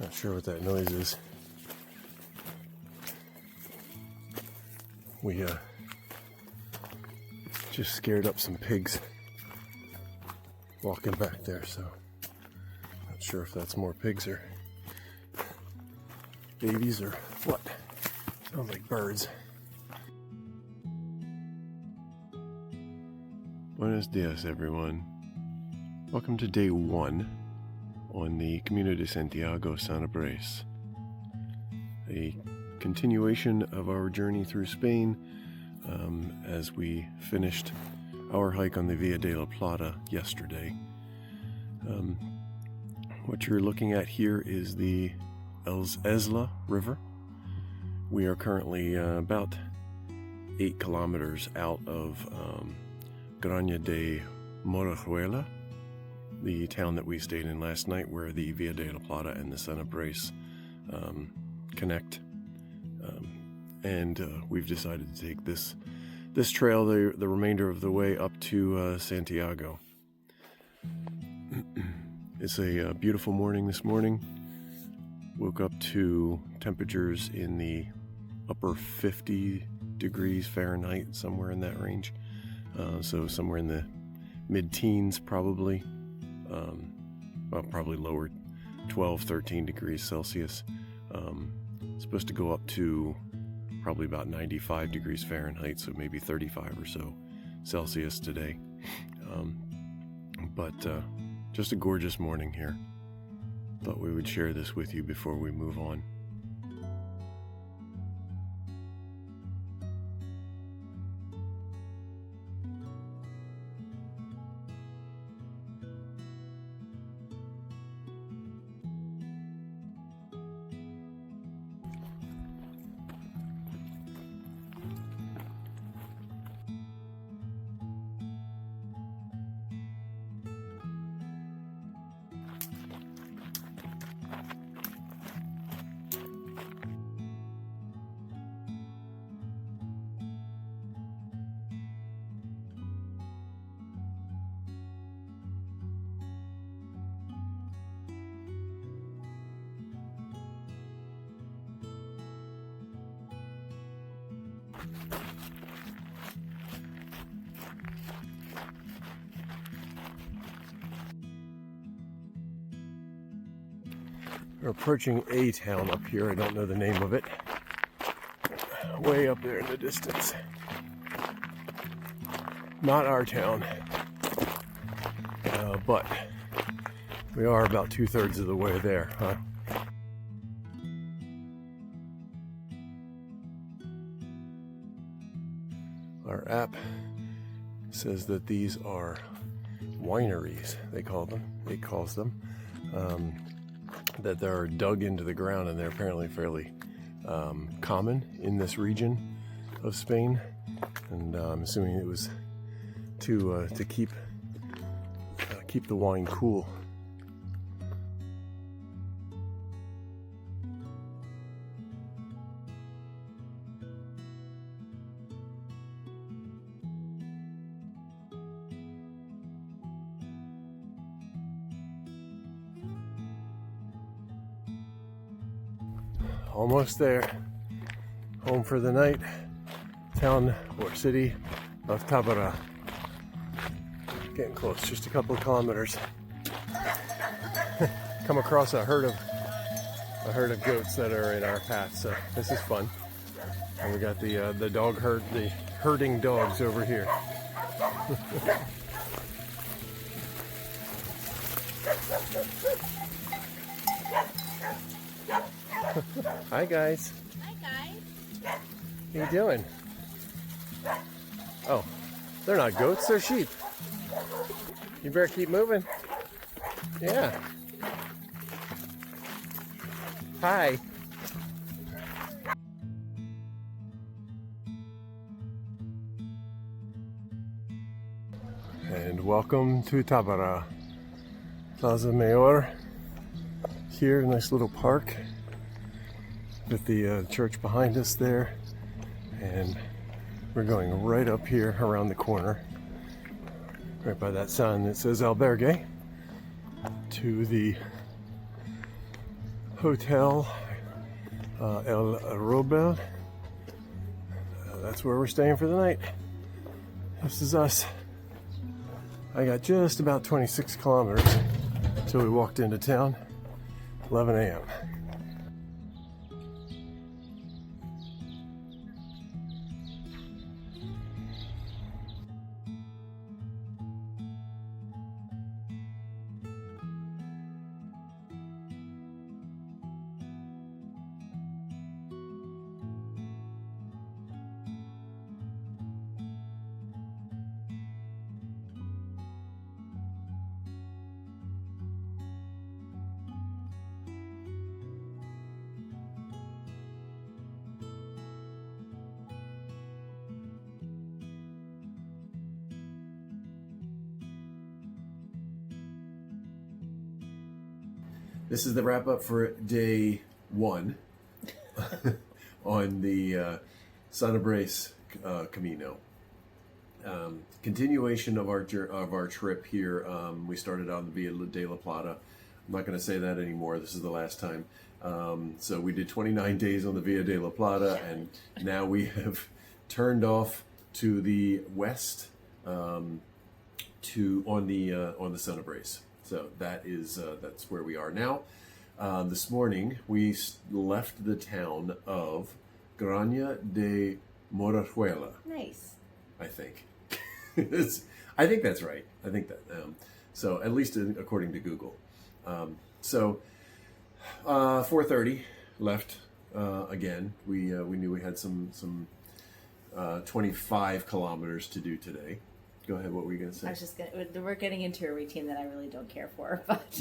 Not sure what that noise is. We just scared up some pigs walking back there, so not sure if that's more pigs or babies or what. Sounds like birds. Buenos dias, everyone. Welcome to day 1 on the Camino de Santiago Sanabrés, a continuation of our journey through Spain as we finished our hike on the Via de la Plata yesterday. What you're looking at here is the Esla River. We are currently about 8 kilometers out of Granja de Moreruela, the town that we stayed in last night, where the Via de la Plata and the Sanabrés connect. And we've decided to take this trail the remainder of the way up to Santiago. It's a beautiful morning this morning. Woke up to temperatures in the upper 50 degrees Fahrenheit, somewhere in that range. So somewhere in the mid-teens probably. Well, probably lower, 12, 13 degrees Celsius. Supposed to go up to probably about 95 degrees Fahrenheit, so maybe 35 or so Celsius today. But just a gorgeous morning here. Thought we would share this with you before we move on. We're approaching a town up here. I don't know the name of it. Way up there in the distance. Not our town. But we are about 2/3 of the way there, huh? Our app says that these are wineries, they calls them. That they're dug into the ground, and they're apparently fairly common in this region of Spain. And I'm assuming it was to keep the wine cool. Almost there. Home for the night. Town or city of Tábara. Getting close, just a couple of kilometers. Come across a herd of goats that are in our path, so this is fun. And we got the herding dogs over here. Hi guys. Hi guys. How you doing? Oh, they're not goats, they're sheep. You better keep moving. Yeah. Hi. And welcome to Tábara. Plaza Mayor. Here, nice little park with the church behind us there, and we're going right up here around the corner, right by that sign that says albergue, to the Hotel El Robel. That's where we're staying for the night. This is us. I got just about 26 kilometers until we walked into town, 11 a.m. This is the wrap up for day 1 on the Sanabrés Camino. Continuation of our trip here. We started on the Via de la Plata. I'm not going to say that anymore. This is the last time. So we did 29 days on the Via de la Plata, and now we have turned off to the west on the Sanabrés. So that's where we are now. This morning we left the town of Granja de Moreruela. Nice. I think. I think that's right. I think that. So at least according to Google. 4:30 left again. We knew we had some 25 kilometers to do today. Go ahead. What were you going to say? I was just we're getting into a routine that I really don't care for, but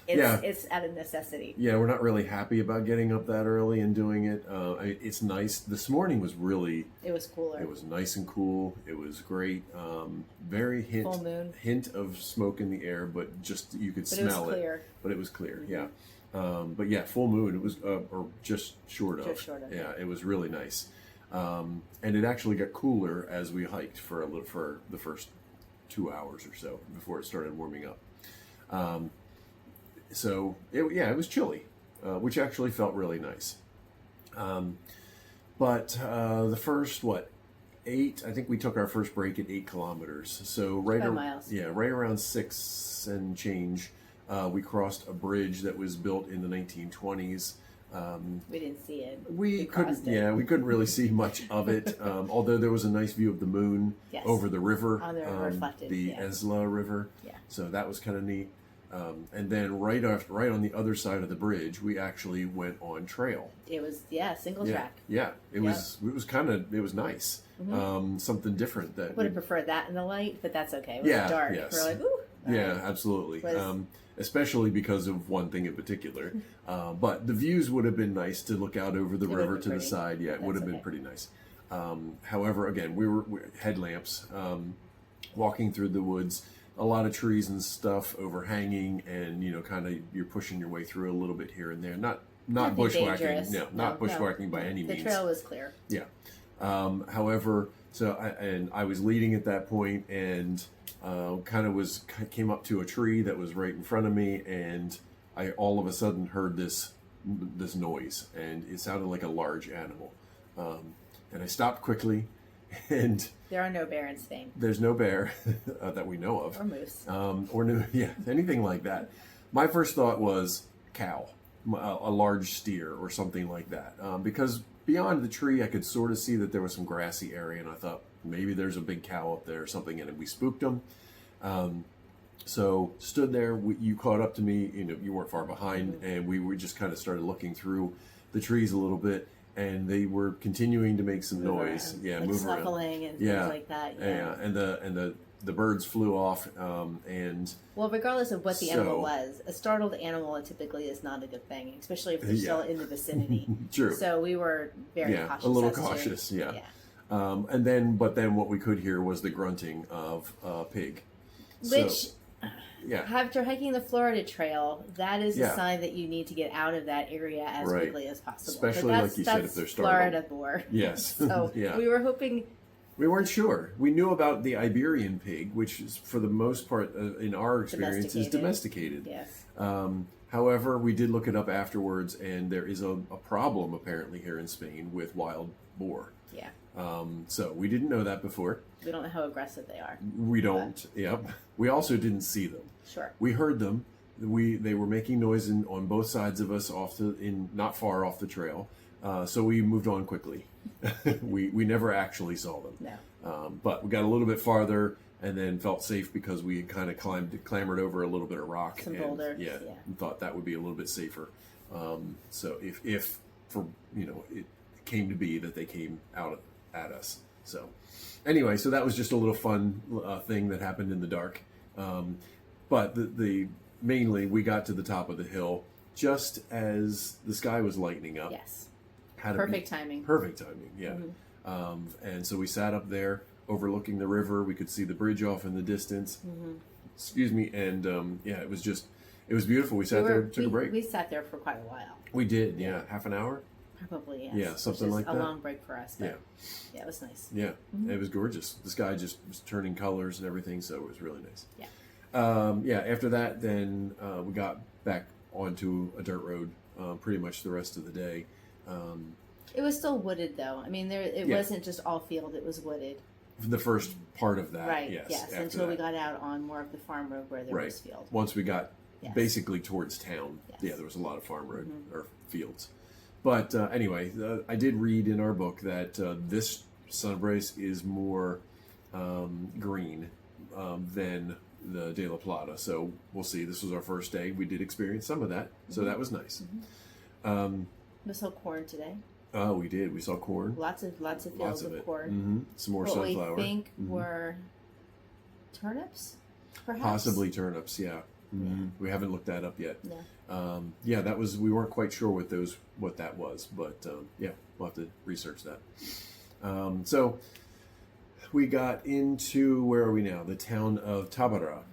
it's out of necessity. Yeah, we're not really happy about getting up that early and doing it. It's nice. This morning was It was cooler. It was nice and cool. It was great. Very Full moon. Hint of smoke in the air, but just you could smell it. But it was clear. Mm-hmm. Yeah. But yeah, full moon. It was or just short of. Just short of. Yeah, it was really nice. And it actually got cooler as we hiked for the first 2 hours or so before it started warming up. So it was chilly, which actually felt really nice. But the first 8, I think we took our first break at 8 kilometers. So right around 6 and change, we crossed a bridge that was built in the 1920s. We didn't see it. We couldn't really see much of it. Although there was a nice view of the moon over the river, the Esla River. Yeah. So that was kind of neat. And then right on the other side of the bridge, we actually went on trail. It was single track. Yeah, it was nice. Mm-hmm. Something different that would have preferred that in the light, but that's okay. It was dark. Yes. We're like, ooh. Yeah, absolutely. Especially because of one thing in particular. But the views would have been nice to look out over the river to the side. Yeah, it would have been pretty nice. However, again, we were headlamps, walking through the woods, a lot of trees and stuff overhanging, and kind of you're pushing your way through a little bit here and there. Not bushwhacking. Dangerous. Not bushwhacking by any means. The trail was clear. Yeah. However, I was leading at that point, and came up to a tree that was right in front of me, and I all of a sudden heard this noise, and it sounded like a large animal. And I stopped quickly, and there are no bear in Spain. There's no bear that we know of, or moose, anything like that. My first thought was cow, a large steer or something like that, because beyond the tree I could sort of see that there was some grassy area, and I thought maybe there's a big cow up there or something, and we spooked them. So stood there, you caught up to me, you weren't far behind, mm-hmm. and we just kind of started looking through the trees a little bit, and they were continuing to make some noise. Around. Yeah, like move snuffling around. And things like that. Yeah, and the birds flew off, and regardless of what the animal was, a startled animal typically is not a good thing, especially if they're still in the vicinity. True. So we were very cautious. A little cautious. Yeah. But then what we could hear was the grunting of a pig. Which, after hiking the Florida Trail, that is a sign that you need to get out of that area as quickly as possible. Especially, like you said, if they're startled. Florida lore. Yes. So we were hoping. We weren't sure. We knew about the Iberian pig, which is, for the most part, in our experience, is domesticated. Yes. However, we did look it up afterwards, and there is a problem apparently here in Spain with wild boar. Yeah. So we didn't know that before. We don't know how aggressive they are. We don't. Yep. We also didn't see them. Sure. We heard them. They were making noise on both sides of us not far off the trail. So we moved on quickly. we never actually saw them. No. But we got a little bit farther and then felt safe because we had kind of clambered over a little bit of rock. Some boulders. Yeah. And thought that would be a little bit safer. So if for it came to be that they came out at us. So anyway, so that was just a little fun thing that happened in the dark. But mainly we got to the top of the hill just as the sky was lightening up. Yes. Perfect timing. Perfect timing, yeah. And so we sat up there overlooking the river. We could see the bridge off in the distance. Excuse me. And it was beautiful. We sat there, took a break. We sat there for quite a while. We did, yeah. Half an hour? Probably, yes. Yeah, something like that. A long break for us. But yeah, it was nice. Yeah, it was gorgeous. The sky just was turning colors and everything, so it was really nice. Yeah. After that, then we got back onto a dirt road pretty much the rest of the day. It was still wooded, though. I mean, it wasn't just all field; it was wooded. The first part of that, right? Yes. Until we got out on more of the farm road where there was field. Once we got basically towards town, there was a lot of farm road or fields. But anyway, I did read in our book that this Sanabrés is more green than the De La Plata. So we'll see. This was our first day. We did experience some of that, so that was nice. We saw corn today. Oh, we did. We saw corn. Lots of fields of corn. Some more sunflower. We think were turnips, perhaps. Possibly turnips. Yeah. We haven't looked that up yet. No. That was. We weren't quite sure what that was, but we'll have to research that. So we got into, where are we now? The town of Tábara.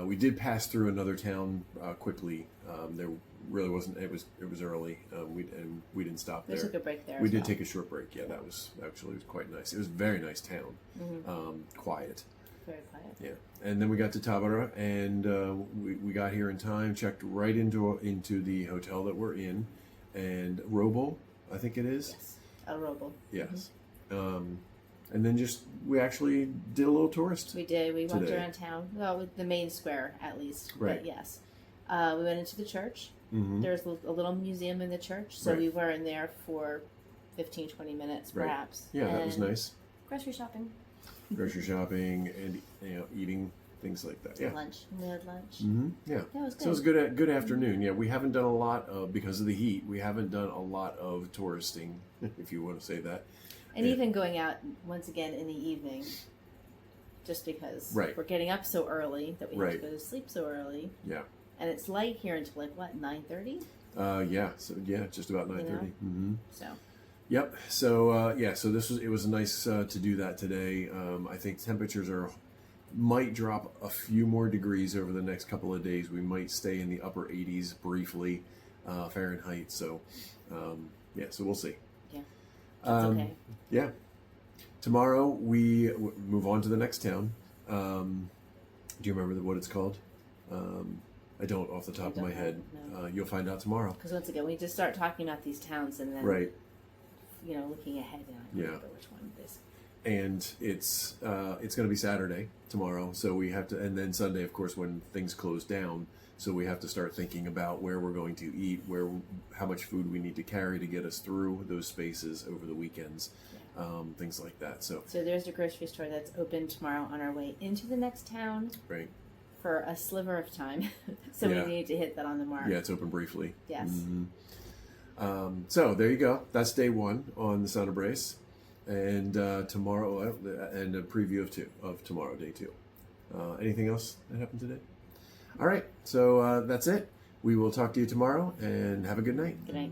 We did pass through another town quickly. There really wasn't. It was early. We didn't stop there. We took a break there. We did take a short break. Yeah, that was actually quite nice. It was a very nice town. Quiet. Very quiet. Yeah, and then we got to Tábara, and we got here in time. Checked right into the hotel that we're in, and Robo, I think it is. Yes, El Robo. Yes, and then we actually did a little tourist. We did. We walked around town. Well, with the main square at least. Right. But yes, we went into the church. There's a little museum in the church, so we were in there for 15, 20 minutes perhaps. Yeah, that was nice. Grocery shopping. Grocery shopping and eating, things like that. Yeah. Lunch. We had lunch. Yeah. That was good. So it was a good afternoon. Yeah, we haven't done a lot because of the heat. We haven't done a lot of touristing, if you want to say that. And even going out once again in the evening, just because we're getting up so early that we have to go to sleep so early. Yeah. And it's light here until 9:30. Yeah. So just about 9:30. So. Yep. So so it was nice to do that today. I think temperatures might drop a few more degrees over the next couple of days. We might stay in the upper 80s briefly, Fahrenheit. So so we'll see. Yeah. That's okay. Yeah. Tomorrow we move on to the next town. Do you remember what it's called? I don't off the top of my head. No. You'll find out tomorrow. Because once again, we just start talking about these towns and then looking ahead, and I don't remember which one it is. And it's going to be Saturday tomorrow, so we have to, and then Sunday, of course, when things close down. So we have to start thinking about where we're going to eat, how much food we need to carry to get us through those spaces over the weekends, things like that. So there's a grocery store that's open tomorrow on our way into the next town. Right. For a sliver of time, so we need to hit that on the mark. Yeah, it's open briefly. Yes. So there you go. That's day one on the Sanabrés, and tomorrow, and a preview of tomorrow, day two. Anything else that happened today? All right. So that's it. We will talk to you tomorrow, and have a good night. Good night.